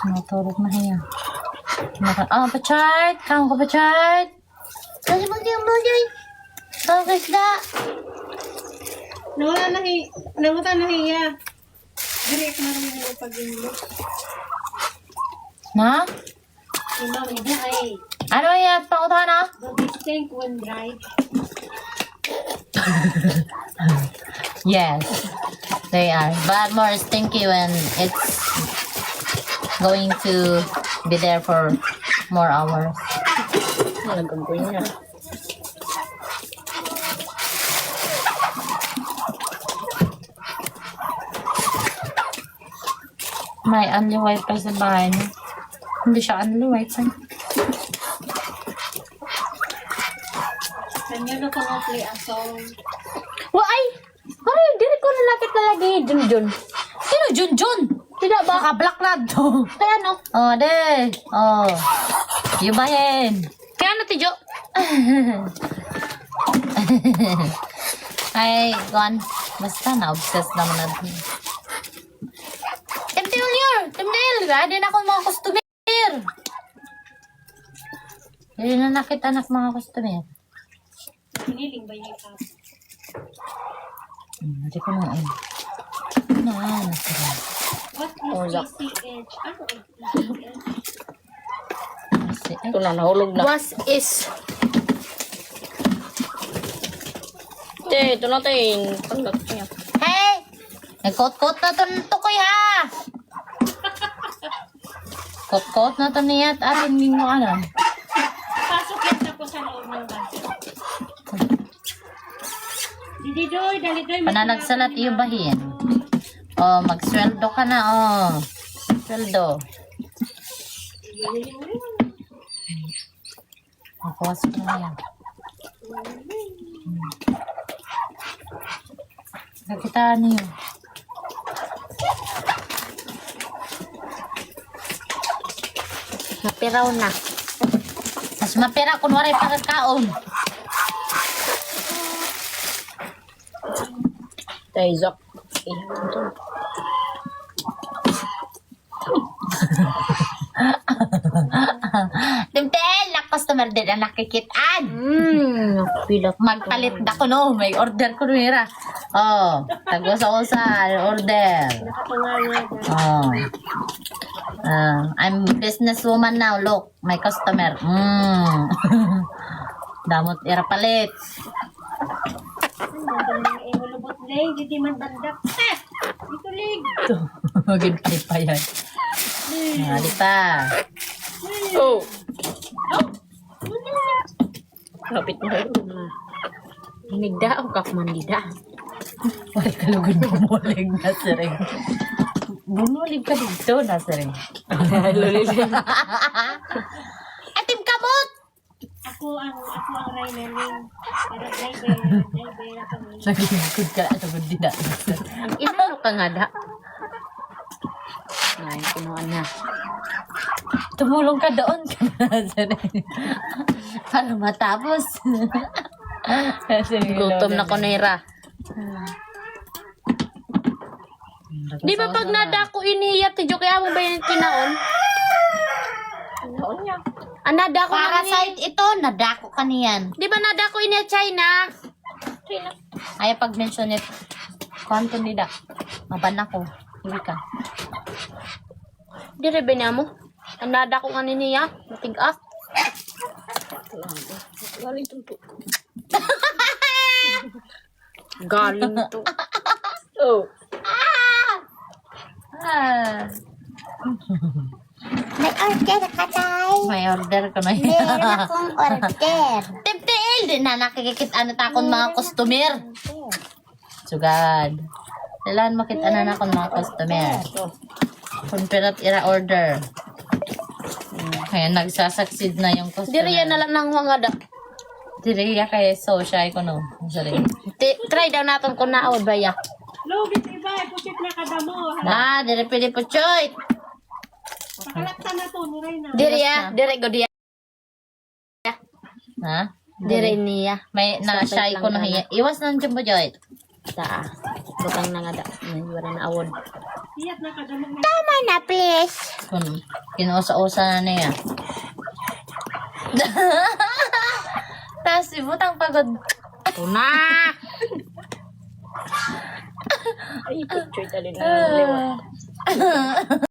Natulog na hiya. Pa-chart! Kang ko pa-chart! Kasi mag-yung bagay! Kang kasda! Nawala na hiya. Direct na rin yung pag-inlo. Na? Imaw, hindi ay. Ano yan? Pangutuhan na? Don't think when drive. Yes. They are. But more stinky when it's going to be there for more hours. Nagagawin niya. May only wifi sa bahay niya. Hindi siya only wifi. Kanya na ko na-play a song. Ay! Ay, dili ko nalapit na lagi. Junjun. Sino Junjun? Tidak ba? Naka-black na to. Kaya ano? Oh, de. Oh. Yubahin. Kaya ano, Tijo? Ay, Gwan. Basta na-obsessed naman natin. Timdil! Gadi na ako mga customer. Hindi na nakita anak mga customer. Hiniling ba yung ikaw? Hindi ko na nasira. What is PCH? Ano ang PCH? Ito na, nahulog na. What is... Ito natin. Paglag niya. Hey! Nagkot-kot na ito tukoy ha! Kot-kot na ito niya at atin din mo alam. Pasok yan na po sa loob ng baso. Dididoy, dalidoy. Pananagsalat iyo bahin. Oh, magsweldo ka na oh. Sweldo. Makuwas ko na yan. Nakitaan niyo. Napiraw na. Mas mapira kunwari pagkakaon. Tayzak. Timtel, na customer din ang nakikitaan. Pilat. Magpalit na ko no, may order ko nira. Oh, tagwasa-usa, order. Oh. I'm businesswoman now, look, my customer. Damot ira palit. Lubot leg, hindi man dandak. Dito leg. Magin pa yan. Di pa. Oh! Kapit na rin. Hinigda o kapmandida. Wala ka lugod bumulig na siring. Bumulig ka dito na siring. Lulilig. Atim kamot! Ako ang Raynaling. Pero driver kami. Nagligod ka at agad din na. Inano ka nga da? Ay, kinuha na. Tumulong ka doon ka na siring. Para matapos. Gutom na ko nira. Di ba pag nadako iniya, Tijo, kaya mo ba yung kinaon? Noon niya. Nadako na Parasite ito, nadako ka niyan. Di ba nadako iniya China? Ay, pag-mention it. Kwanto nila. Maban ako. Hindi ka. Di rin ba mo? Nadako nga niya, matigas. Galing to. Galing to. Oh. May order ka, Tay. May order ko na Meron yan. akong order. Tiptil! Di na nakikita na takon mga customer. Sugad. Kailangan makita na nakon mga customer. Kung pirat ira order. Kaya nagsasucceed na yung customer. Di rin na lang nang mga da. Diriya kay social ko no. Sorry. Try daw natin kung naawad ba ya. Lugit iba, pusit na kadamo. Diri pili po choy. Pakalakta na to, ni Rayna. Dire go dia. Ha? Dire niya. May na-shy ko na hiya. Iwas na dyan mo, Joy. Ta. Butang na nga da. Wala na awod. Iyat na kadamag na. Tama na, please. Kinuusa-usa na niya. Tapos si Butang pagod. Tuna! Ay, picture tali na.